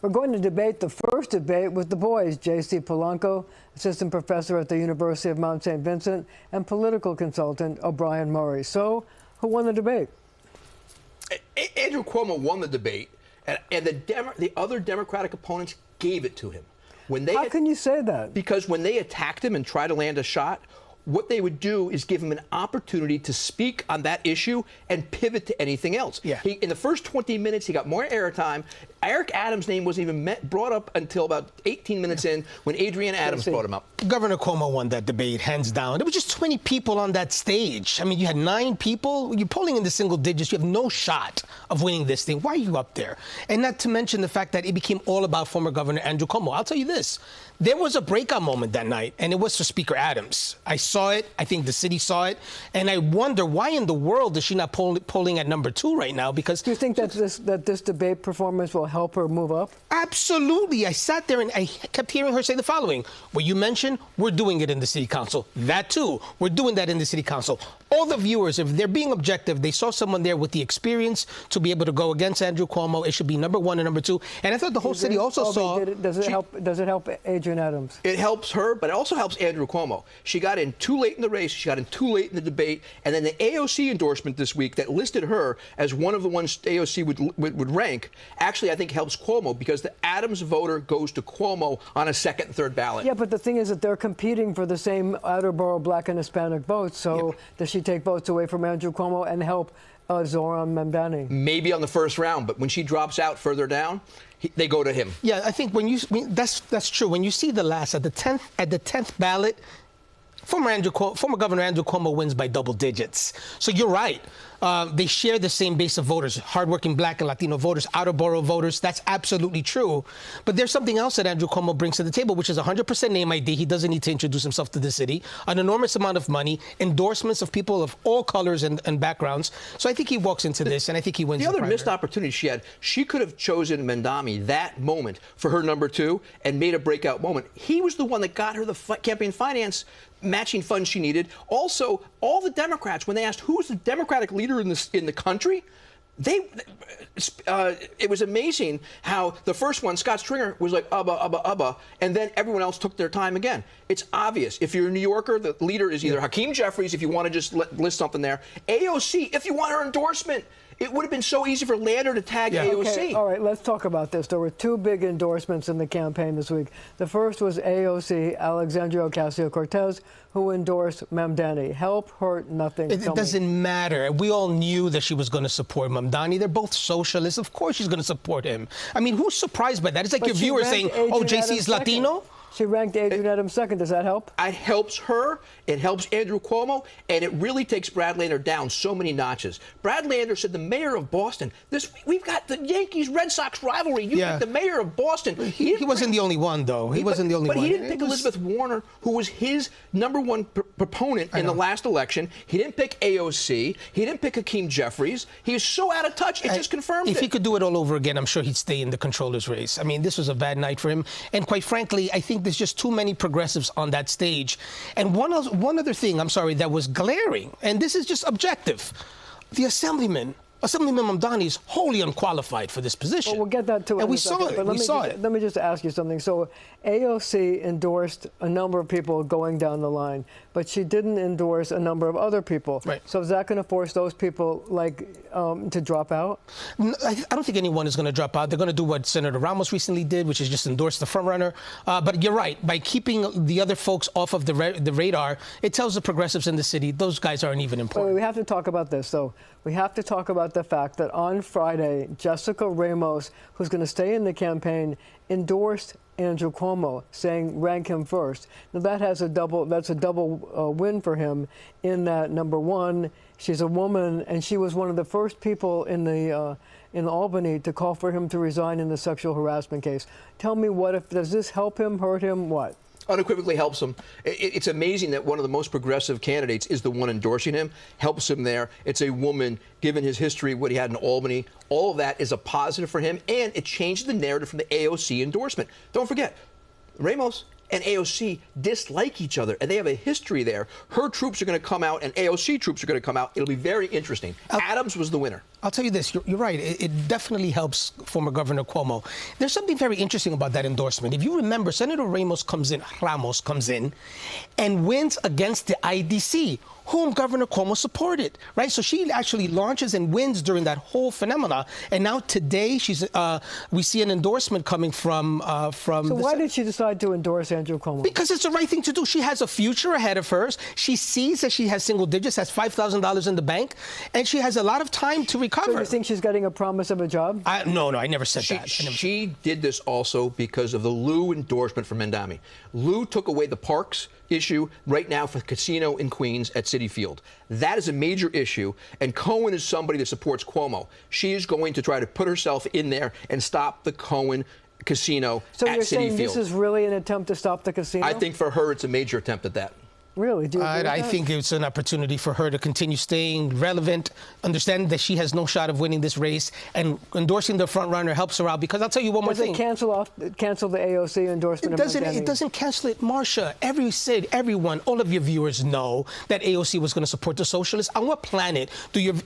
are going to debate the first debate with the boys. J.C. Polanco, assistant professor at the University of Mount St. Vincent, and political consultant OBrien Murray. So, who won the debate? Andrew Cuomo won the debate, and the other Democratic opponents gave it to him. How can you say that? Because when they attacked him and tried to land a shot, what they would do is give him an opportunity to speak on that issue and pivot to anything else. Yeah. In the first 20 minutes, he got more airtime. Eric Adams' name wasn't even brought up until about 18 minutes in when Adrienne Adams brought him up. Governor Cuomo won that debate, hands down. There were just 20 people on that stage. I mean, you had 9 people. You're polling in the single digits. You have no shot of winning this thing. Why are you up there? And not to mention the fact that it became all about former Governor Andrew Cuomo. I'll tell you this. There was a breakout moment that night, and it was for Speaker Adams. I saw it. I think the city saw it. And I wonder, why in the world is she not polling at number 2 right now? Because do you think that this debate performance will help her move up? Absolutely. I sat there and I kept hearing her say the following. What you mentioned, we're doing it in the city council. That, too, we're doing that in the city council. All the viewers, if they're being objective, they saw someone there with the experience to be able to go against Andrew Cuomo. It should be number 1 and number 2. And I thought the whole city also saw... Does it help Adrienne Adams? It helps her, but it also helps Andrew Cuomo. She got in too late in the race. She got in too late in the debate. And then the AOC endorsement this week that listed her as one of the ones AOC would rank actually, I think, helps Cuomo because the Adams voter goes to Cuomo on a second and third ballot. Yeah, but the thing is that they're competing for the same outer borough black and Hispanic votes. So does she take votes away from Andrew Cuomo and help Zaran Mdani? Maybe on the first round, but when she drops out further down, they go to him. Yeah, I think that's true. When you see the last at the 10th ballot, former Governor Andrew Cuomo wins by double digits. So you're right. They share the same base of voters, hardworking black and Latino voters, outer borough voters. That's absolutely true. But there's something else that Andrew Cuomo brings to the table, which is 100% name ID. He doesn't need to introduce himself to the city, an enormous amount of money, endorsements of people of all colors and backgrounds. So I think he walks into this, and I think he wins. The other missed opportunity she had, she could have chosen Mdani that moment for her number 2 and made a breakout moment. He was the one that got her the campaign finance matching funds she needed. Also, all the Democrats, when they asked who's the Democratic leader in the country, it was amazing how the first one, Scott Stringer, was like, Ubba, and then everyone else took their time again. It's obvious. If you're a New Yorker, the leader is either Hakeem Jeffries, if you want to just list something there, AOC, if you want her endorsement. It would have been so easy for Lander to tag AOC. Okay, all right, let's talk about this. There were 2 big endorsements in the campaign this week. The first was AOC, Alexandria Ocasio-Cortez, who endorsed Mdani. Help, hurt, nothing. It doesn't matter. We all knew that she was going to support Mdani. They're both socialists. Of course she's going to support him. I mean, who's surprised by that? It's like your viewers saying, oh, JC is Latino? She ranked Adrienne Adams second. Does that help? It helps her. It helps Andrew Cuomo. And it really takes Brad Lander down so many notches. Brad Lander said the mayor of Boston. We've got the Yankees-Red Sox rivalry. You picked the mayor of Boston. He wasn't the only one, though. He wasn't the only one. But he didn't pick Elizabeth Warner, who was his number 1 proponent in the last election. He didn't pick AOC. He didn't pick Hakeem Jeffries. He is so out of touch. It just confirms If he could do it all over again, I'm sure he'd stay in the controller's race. I mean, this was a bad night for him. And quite frankly, I think there's just too many progressives on that stage. And one other thing, I'm sorry, that was glaring, and this is just objective. The Assemblyman Mdani is wholly unqualified for this position. Well, we'll get that to it. And we saw it. Let me just ask you something. So AOC endorsed a number of people going down the line, but she didn't endorse a number of other people. Right. So is that going to force those people to drop out? No, I don't think anyone is going to drop out. They're going to do what Senator Ramos recently did, which is just endorse the frontrunner. But you're right. By keeping the other folks off of the radar, it tells the progressives in the city those guys aren't even important. Wait, we have to talk about this, though. We have to talk about the fact that on Friday, Jessica Ramos, who's going to stay in the campaign, endorsed Andrew Cuomo, saying rank him first. Now that's a double win for him in that, number 1, she's a woman, and she was one of the first people in Albany to call for him to resign in the sexual harassment case. Tell me, does this help him, hurt him, what? Unequivocally helps him. It's amazing that one of the most progressive candidates is the one endorsing him, helps him there. It's a woman, given his history, what he had in Albany. All of that is a positive for him, and it changes the narrative from the AOC endorsement. Don't forget, Ramos and AOC dislike each other, and they have a history there. Her troops are going to come out, and AOC troops are going to come out. It'll be very interesting. Adams was the winner. I'll tell you this, you're right. It definitely helps former Governor Cuomo. There's something very interesting about that endorsement. If you remember, Senator Ramos comes in and wins against the IDC, whom Governor Cuomo supported, right? So she actually launches and wins during that whole phenomena. And now today, we see an endorsement coming from. So why did she decide to endorse Andrew Cuomo? Because it's the right thing to do. She has a future ahead of hers. She sees that she has single digits, has $5,000 in the bank, and she has a lot of time to recover. So you think she's getting a promise of a job? No, I never said that. She did this also because of the Lou endorsement from Mdani. Lou took away the parks issue right now for the casino in Queens at Citi Field. That is a major issue, and Cohen is somebody that supports Cuomo. She is going to try to put herself in there and stop the Cohen casino at Citi Field. So you're saying this is really an attempt to stop the casino? I think for her it's a major attempt at that. Really? Do you agree with I that? think it's an opportunity for her to continue staying relevant, understanding that she has no shot of winning this race, and endorsing the front runner helps her out. Because I'll tell you one more thing. Does it cancel the AOC endorsement? It doesn't cancel it, Marcia. Everyone, all of your viewers know that AOC was going to support the socialists. On what planet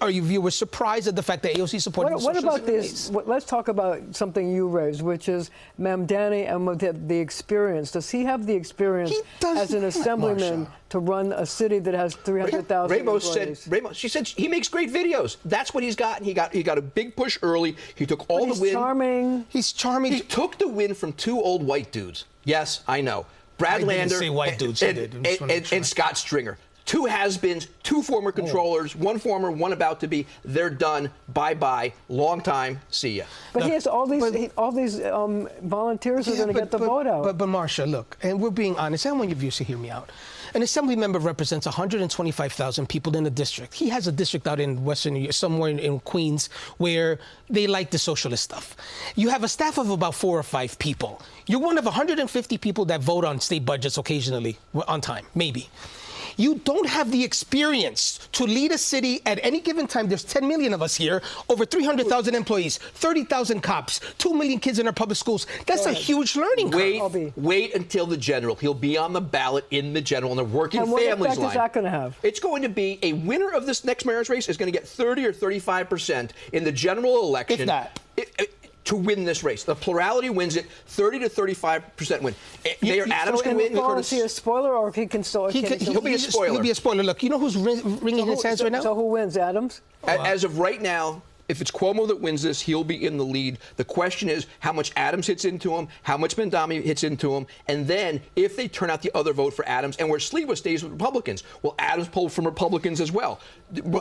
are your viewers surprised at the fact that AOC supported the socialists? What about this? Let's talk about something you raised, which is Mdani and the experience. Does he have the experience as an assemblyman to run a city that has 300,000 employees? She said he makes great videos. That's what he's got. He got a big push early. He took all the win. Charming. He's charming. He took the win from two old white dudes. Yes, I know. Brad Lander say white dudes, and Scott Stringer. Two has-beens, two former controllers, one former, one about to be. They're done. Bye-bye. Long time. See ya. But he has all these volunteers who are going to get the vote out. But Marcia, look, and we're being honest. I want your viewers to hear me out. An assembly member represents 125,000 people in a district. He has a district out in Western New York, somewhere in Queens, where they like the socialist stuff. You have a staff of about 4 or 5 people. You're one of 150 people that vote on state budgets occasionally, on time, maybe. You don't have the experience to lead a city at any given time. There's 10 million of us here, over 300,000 employees, 30,000 cops, 2 million kids in our public schools. That's a huge learning curve. Wait until the general. He'll be on the ballot in the general, and the working families line. And what effect is that going to have? It's going to be a winner of this next mayor's race is going to get 30 or 35% in the general election. If that. To win this race. The plurality wins it, 30 to 35% win. Mayor Adams can win. Is he a spoiler, or he can still? He'll be a spoiler. He'll be a spoiler. Look, you know who's wringing his hands right now? So who wins, Adams? As of right now, if it's Cuomo that wins this, he'll be in the lead. The question is how much Adams hits into him, how much Mdani hits into him, and then if they turn out the other vote for Adams, and where Sliwa stays with Republicans, will Adams pull from Republicans as well?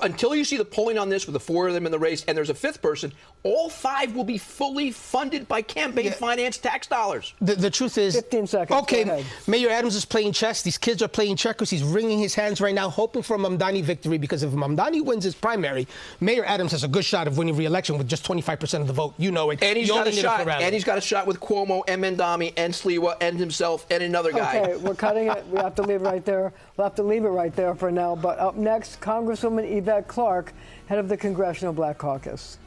Until you see the polling on this with the 4 of them in the race, and there's a 5th person, all 5 will be fully funded by campaign finance tax dollars. The truth is, 15 seconds. Okay, Mayor Adams is playing chess. These kids are playing checkers. He's wringing his hands right now, hoping for a Mdani victory, because if Mdani wins his primary, Mayor Adams has a good shot of winning re-election with just 25% of the vote. You know it. And he's got a shot. And he's got a shot with Cuomo and Mdani and Sliwa and himself and another guy. Okay, we're cutting it. We have to leave it right there. We'll have to leave it right there for now. But up next, Congresswoman Yvette Clarke, head of the Congressional Black Caucus.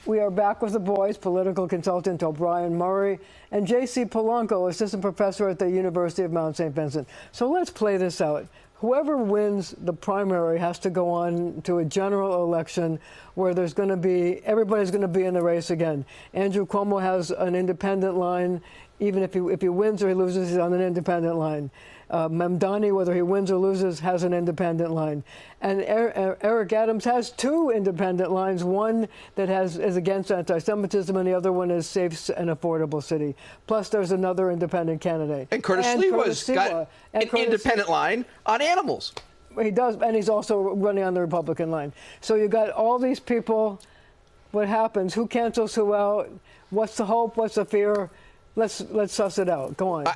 We are back with the boys, political consultant OBrien Murray and J.C. Polanco, assistant professor at the University of Mount St. Vincent. So let's play this out. Whoever wins the primary has to go on to a general election where there's going to be, everybody's going to be in the race again. Andrew Cuomo has an independent line. Even if he wins or he loses, he's on an independent line. Mdani, whether he wins or loses, has an independent line. And Eric Adams has 2 independent lines, one that is against anti-Semitism and the other one is safe and affordable city. Plus, there's another independent candidate. And Curtis Sliwa's got an independent line on animals. He does, and he's also running on the Republican line. So you got all these people. What happens? Who cancels who out? What's the hope? What's the fear? Let's suss it out. Go on.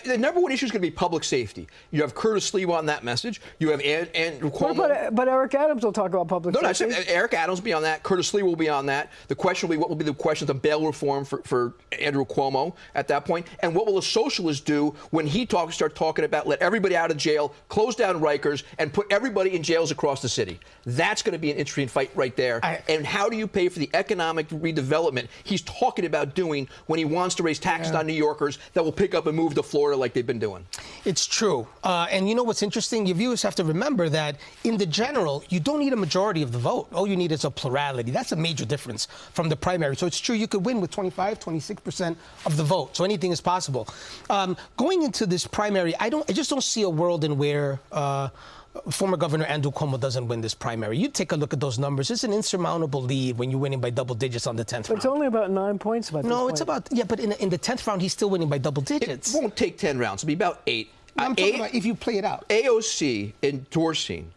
The number one issue is going to be public safety. You have Curtis Sliwa on that message. You have Andrew Cuomo. But Eric Adams will talk about public safety. No, Eric Adams will be on that. Curtis Sliwa will be on that. The question will be, what will be the questions on bail reform for Andrew Cuomo at that point? And what will a socialist do when he start talking about let everybody out of jail, close down Rikers, and put everybody in jails across the city? That's going to be an interesting fight right there. And how do you pay for the economic redevelopment he's talking about doing when he wants to raise taxes taxes on New Yorkers that will pick up and move to Florida like they've been doing. It's true. And you know what's interesting? Your viewers have to remember that in the general, you don't need a majority of the vote. All you need is a plurality. That's a major difference from the primary. So it's true you could win with 25, 26% of the vote. So anything is possible. Going into this primary, I just don't see a world in where former Governor Andrew Cuomo doesn't win this primary. You take a look at those numbers. It's an insurmountable lead when you're winning by double digits on the 10th round. But it's only about 9 points. No, it's about, but in the 10th round, he's still winning by double digits. It won't take 10 rounds. It'll be about 8. I'm talking about if you play it out. AOC endorsing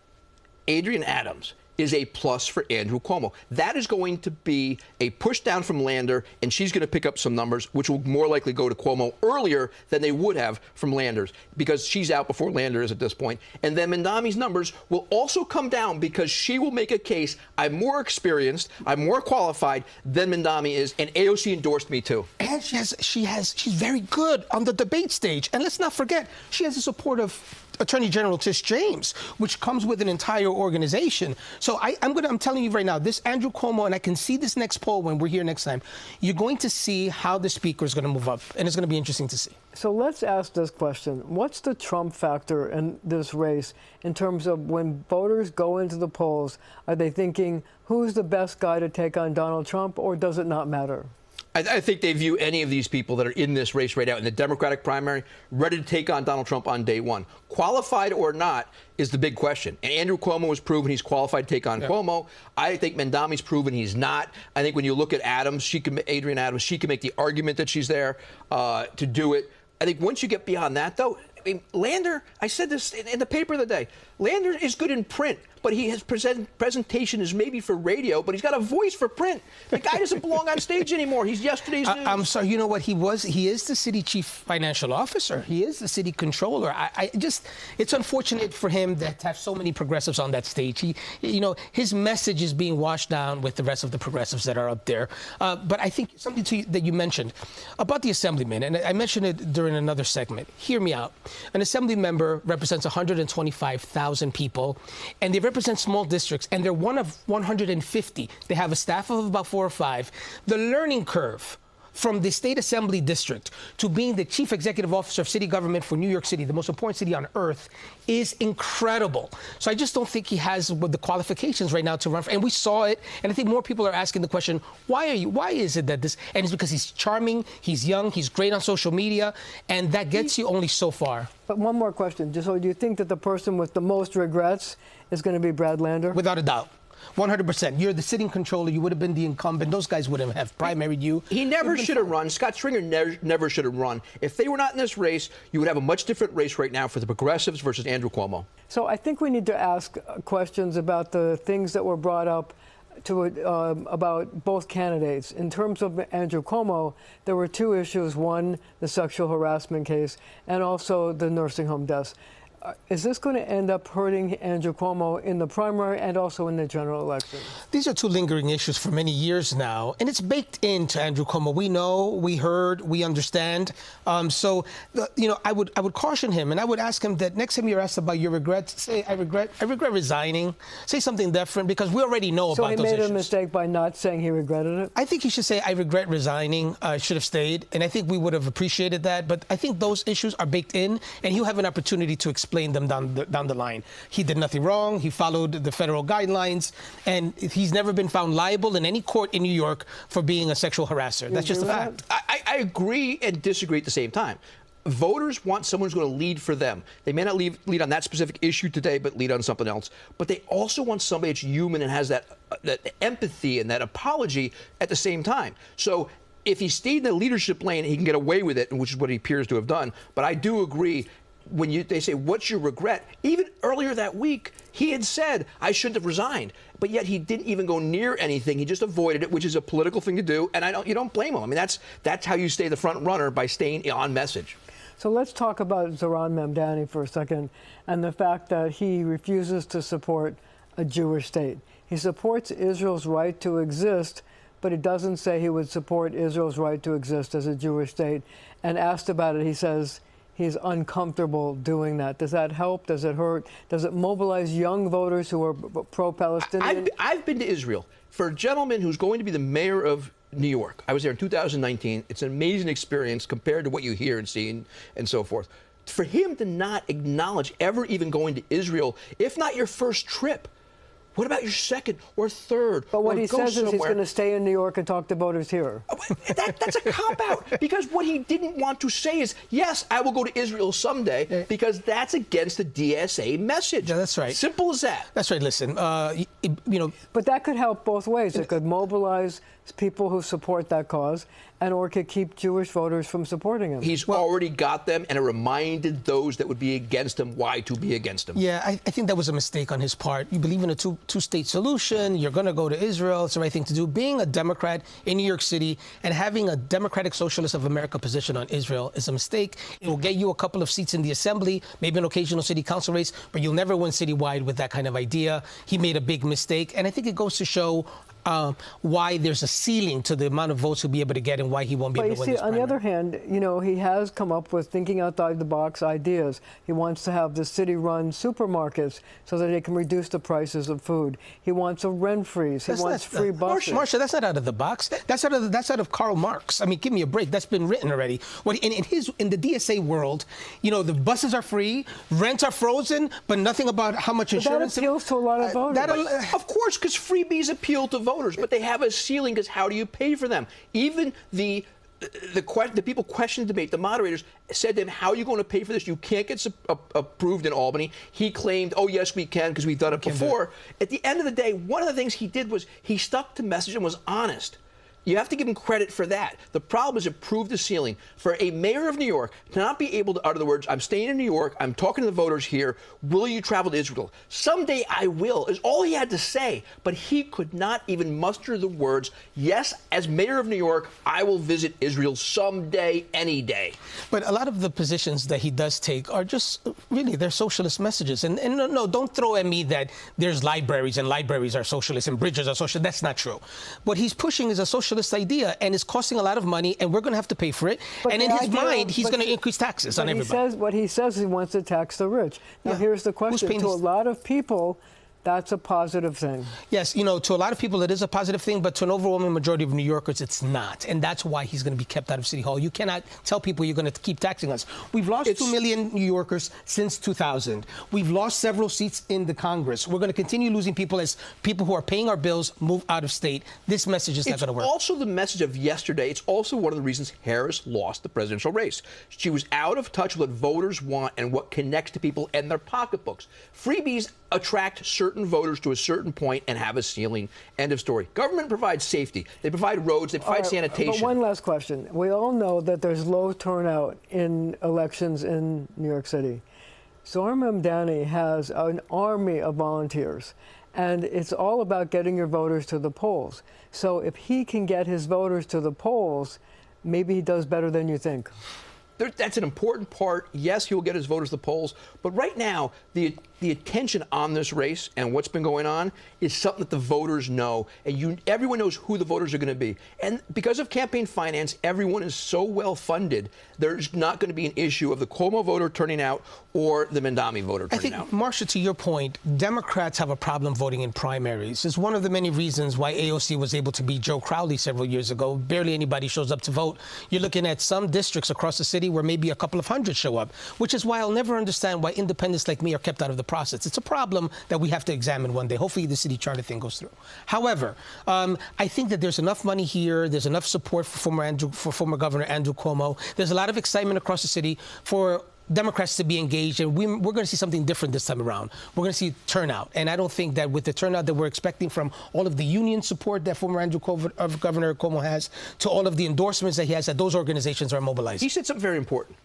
Adrian Adams is a plus for Andrew Cuomo. That is going to be a push down from Lander, and she's going to pick up some numbers, which will more likely go to Cuomo earlier than they would have from Lander's, because she's out before Lander is at this point. And then Mdani's numbers will also come down because she will make a case, I'm more experienced, I'm more qualified than Mdani is, and AOC endorsed me too. And she's very good on the debate stage. And let's not forget, she has the support of Attorney General Tish James, which comes with an entire organization. So I'm telling you right now, this Andrew Cuomo, and I can see this next poll when we're here next time, you're going to see how the speaker is going to move up, and it's going to be interesting to see. So let's ask this question. What's the Trump factor in this race in terms of when voters go into the polls, are they thinking, who's the best guy to take on Donald Trump, or does it not matter? I think they view any of these people that are in this race right now in the Democratic primary ready to take on Donald Trump on day one. Qualified or not is the big question. And Andrew Cuomo has proven he's qualified to take on Cuomo. I think Mdani's proven he's not. I think when you look at Adams, Adrian Adams, she can make the argument that she's there to do it. I think once you get beyond that, though, I mean, Lander, I said this in the paper the other day, Lander is good in print, but his presentation is maybe for radio, but he's got a voice for print. The guy doesn't belong on stage anymore. He's yesterday's news. I'm sorry, you know what he was? He is the city chief financial officer. He is the city controller. It's unfortunate for him to have so many progressives on that stage. His message is being washed down with the rest of the progressives that are up there. But I think something that you mentioned about the assemblyman, and I mentioned it during another segment. Hear me out. An assembly member represents 125,000 people, and they represent small districts, and they're one of 150. They have a staff of about 4 or 5. The learning curve from the state assembly district to being the chief executive officer of city government for New York City, the most important city on earth, is incredible. So I just don't think he has the qualifications right now to run for, and we saw it, and I think more people are asking the question, why is it that this, and it's because he's charming, he's young, he's great on social media, and that gets you only so far. But one more question, so do you think that the person with the most regrets is going to be Brad Lander? Without a doubt. 100%. You're the sitting controller. You would have been the incumbent. Those guys wouldn't have primaried you. He never should have run. Scott Stringer never should have run. If they were not in this race, you would have a much different race right now for the progressives versus Andrew Cuomo. So I think we need to ask questions about the things that were brought up about both candidates. In terms of Andrew Cuomo, there were 2 issues. One, the sexual harassment case, and also the nursing home deaths. Is this going to end up hurting Andrew Cuomo in the primary and also in the general election? These are 2 lingering issues for many years now, and it's baked into Andrew Cuomo. We know, we heard, we understand. I would caution him, and I would ask him that next time you're asked about your regrets, say, I regret resigning. Say something different, because we already know about those issues. So he made a mistake by not saying he regretted it? I think he should say, I regret resigning. I should have stayed, and I think we would have appreciated that. But I think those issues are baked in, and he'll have an opportunity to explain them down the line. He did nothing wrong. He followed the federal guidelines, and he's never been found liable in any court in New York for being a sexual harasser. That's just a fact. I agree and disagree at the same time. Voters want someone who's going to lead for them. They may not lead on that specific issue today, but lead on something else. But they also want somebody that's human and has that empathy and that apology at the same time. So if he stayed in the leadership lane, he can get away with it, which is what he appears to have done. But I do agree. When they say, what's your regret? Even earlier that week, he had said, I shouldn't have resigned. But yet he didn't even go near anything. He just avoided it, which is a political thing to do. And you don't blame him. I mean, that's how you stay the front runner, by staying on message. So let's talk about Zaran Mdani for a second and the fact that he refuses to support a Jewish state. He supports Israel's right to exist, but he doesn't say he would support Israel's right to exist as a Jewish state. And asked about it, he says he's uncomfortable doing that. Does that help? Does it hurt? Does it mobilize young voters who are pro-Palestinian? I've been to Israel. For a gentleman who's going to be the mayor of New York. I was there in 2019. It's an amazing experience compared to what you hear and see and so forth. For him to not acknowledge ever even going to Israel, if not your first trip, what about your second or third? But what he says is he's somewhere? going to stay in New York and talk to voters here. That's a cop-out, because what he didn't want to say is, yes, I will go to Israel someday, because that's against the DSA message. Yeah, that's right. Simple as that. That's right. Listen, you know. But that could help both ways. It could mobilize people who support that cause, and or could keep Jewish voters from supporting him. He's already got them, and it reminded those that would be against him why to be against him. Yeah, I think that was a mistake on his part. You believe in a two-state solution. You're going to go to Israel. It's the right thing to do. Being a Democrat in New York City and having a Democratic Socialist of America position on Israel is a mistake. It will get you a couple of seats in the assembly, maybe an occasional city council race, but you'll never win citywide with that kind of idea. He made a big mistake, and I think it goes to show why there's a ceiling to the amount of votes he'll be able to get and why he won't be able to win this on the other hand, you know, he has come up with thinking outside the box ideas. He wants to have the city-run supermarkets so that they can reduce the prices of food. He wants a rent freeze. He wants free buses. Marsha, that's not out of the box. That's out of Karl Marx. I mean, give me a break. That's been written already. In the DSA world, you know, the buses are free, rents are frozen, but nothing about how much insurance. That appeals to a lot of voters. Of course, because freebies appeal to voters, but they have a ceiling, because how do you pay for them? Even the people questioning the debate, the moderators said to him, how are you going to pay for this? You can't get approved in Albany. He claimed, oh, yes, we can, because we've done it before. At the end of the day, one of the things he did was he stuck to message and was honest. You have to give him credit for that. The problem is it proved the ceiling. For a mayor of New York to not be able to utter the words, I'm staying in New York, I'm talking to the voters here, will you travel to Israel? Someday I will, is all he had to say. But he could not even muster the words, yes, as mayor of New York, I will visit Israel someday, any day. But a lot of the positions that he does take are just, really, they're socialist messages. And no, don't throw at me that there's libraries and libraries are socialist and bridges are socialist. That's not true. What he's pushing is a socialist idea, and it's costing a lot of money, and we're going to have to pay for it. But and in his mind, he's going to increase taxes on everybody. What he says he wants to tax the rich. Now, here's the question. To a lot of people, that's a positive thing. Yes, you know, to a lot of people it is a positive thing, but to an overwhelming majority of New Yorkers, it's not. And that's why he's going to be kept out of City Hall. You cannot tell people you're going to keep taxing us. We've lost 2 million New Yorkers since 2000. We've lost several seats in the Congress. We're going to continue losing people as people who are paying our bills move out of state. This message is not going to work. It's also the message of yesterday. It's also one of the reasons Harris lost the presidential race. She was out of touch with what voters want and what connects to people and their pocketbooks. Freebies attract certain voters to a certain point and have a ceiling. End of story. Government provides safety. They provide roads. They provide sanitation. But one last question. We all know that there's low turnout in elections in New York City. Zaran Mdani has an army of volunteers, and it's all about getting your voters to the polls. So if he can get his voters to the polls, maybe he does better than you think. That's an important part. Yes, he will get his voters to the polls. But right now, the attention on this race and what's been going on is something that the voters know. And everyone knows who the voters are going to be. And because of campaign finance, everyone is so well funded, there's not going to be an issue of the Cuomo voter turning out or the Mdani voter turning out. I think, Marsha, to your point, Democrats have a problem voting in primaries. It's one of the many reasons why AOC was able to beat Joe Crowley several years ago. Barely anybody shows up to vote. You're looking at some districts across the city where maybe a couple of hundred show up, which is why I'll never understand why independents like me are kept out of the process. It's a problem that we have to examine one day. Hopefully the city charter thing goes through. However, I think that there's enough money here. There's enough support for former Governor Andrew Cuomo. There's a lot of excitement across the city for Democrats to be engaged, and we're going to see something different this time around. We're going to see turnout, and I don't think that with the turnout that we're expecting from all of the union support that former Governor Cuomo has, to all of the endorsements that he has, that those organizations are mobilized. He said something very important.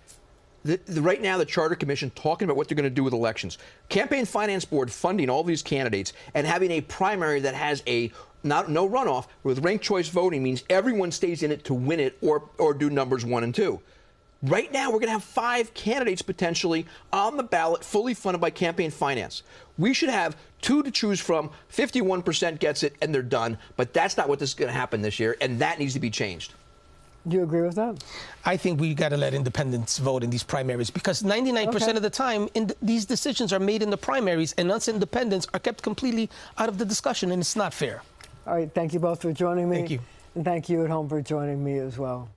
Right now, the Charter Commission talking about what they're going to do with elections. Campaign Finance Board funding all these candidates and having a primary that has no runoff with ranked choice voting means everyone stays in it to win it or do numbers 1 and 2. Right now, we're going to have 5 candidates potentially on the ballot, fully funded by campaign finance. We should have 2 to choose from. 51% gets it, and they're done. But that's not what this is going to happen this year, and that needs to be changed. Do you agree with that? I think we got to let independents vote in these primaries because 99% of the time, these decisions are made in the primaries, and us independents are kept completely out of the discussion, and it's not fair. All right. Thank you both for joining me. Thank you. And thank you at home for joining me as well.